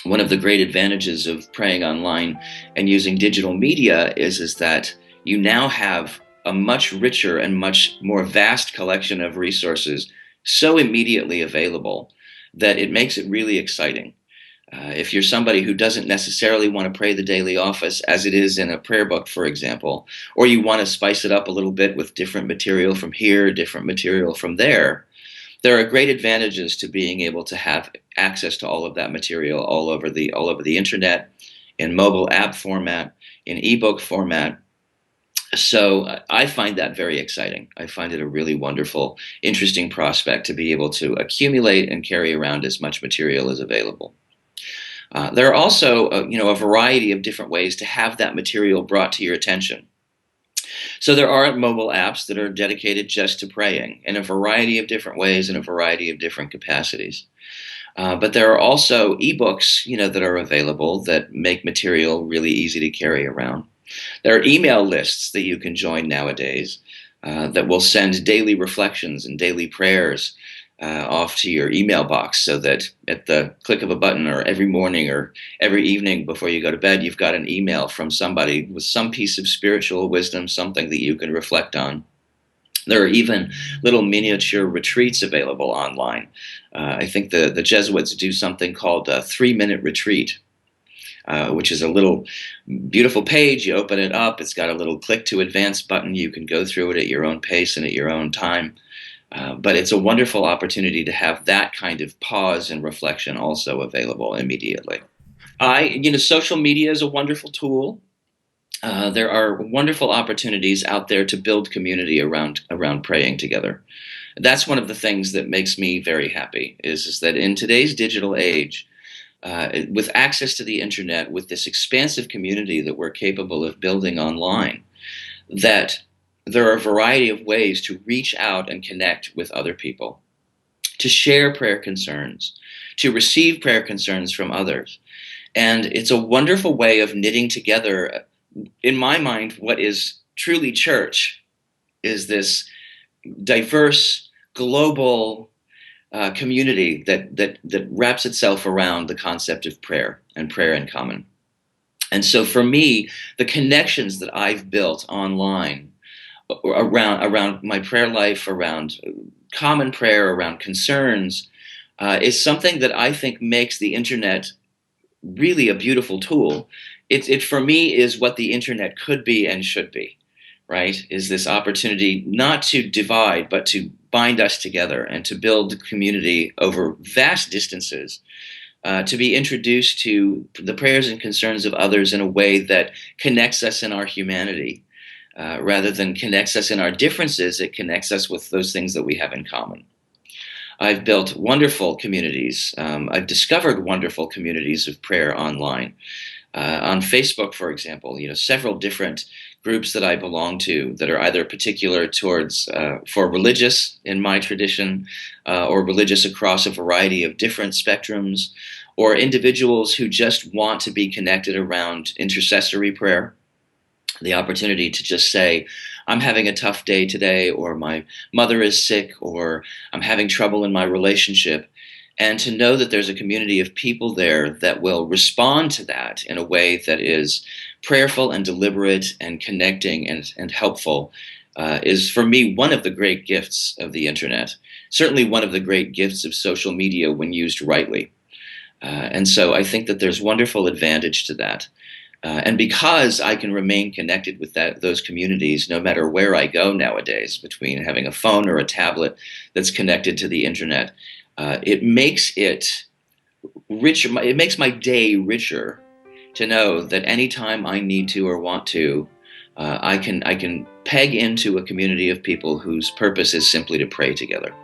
one of the great advantages of praying online and using digital media is that you now have a much richer and much more vast collection of resources so immediately available that it makes it really exciting. If you're somebody who doesn't necessarily want to pray the daily office as it is in a prayer book, for example, or you want to spice it up a little bit with different material from here, different material from there are great advantages to being able to have access to all of that material all over the internet, in mobile app format, in ebook format. So I find that very exciting. I find it a really wonderful, interesting prospect to be able to accumulate and carry around as much material as available. There are also, a variety of different ways to have that material brought to your attention. So there are mobile apps that are dedicated just to praying in a variety of different ways in a variety of different capacities. But there are also ebooks, that are available that make material really easy to carry around. There are email lists that you can join nowadays that will send daily reflections and daily prayers off to your email box so that at the click of a button or every morning or every evening before you go to bed, you've got an email from somebody with some piece of spiritual wisdom, something that you can reflect on. There are even little miniature retreats available online. I think the Jesuits do something called a 3-minute retreat, which is a little beautiful page. You open it up, it's got a little click to advance button. You can go through it at your own pace and at your own time. But it's a wonderful opportunity to have that kind of pause and reflection also available immediately. Social media is a wonderful tool. There are wonderful opportunities out there to build community around praying together. That's one of the things that makes me very happy is that in today's digital age, with access to the internet, with this expansive community that we're capable of building online, that there are a variety of ways to reach out and connect with other people, to share prayer concerns, to receive prayer concerns from others. And it's a wonderful way of knitting together, in my mind, what is truly church is this diverse, global community that wraps itself around the concept of prayer and prayer in common. And so for me, the connections that I've built online around my prayer life, around common prayer, around concerns, is something that I think makes the internet really a beautiful tool. It for me is what the internet could be and should be, right? Is this opportunity not to divide, but to bind us together and to build community over vast distances, to be introduced to the prayers and concerns of others in a way that connects us in our humanity. Rather than connects us in our differences, it connects us with those things that we have in common. I've built wonderful communities. I've discovered wonderful communities of prayer online. On Facebook, for example, several different groups that I belong to that are either particular towards for religious in my tradition, or religious across a variety of different spectrums, or individuals who just want to be connected around intercessory prayer. The opportunity to just say, I'm having a tough day today, or my mother is sick, or I'm having trouble in my relationship. And to know that there's a community of people there that will respond to that in a way that is prayerful and deliberate and connecting and helpful is, for me, one of the great gifts of the internet. Certainly one of the great gifts of social media when used rightly. And so I think that there's wonderful advantage to that. And because I can remain connected with those communities no matter where I go nowadays, between having a phone or a tablet that's connected to the internet, it makes it richer. It makes my day richer to know that anytime I need to or want to, I can peg into a community of people whose purpose is simply to pray together.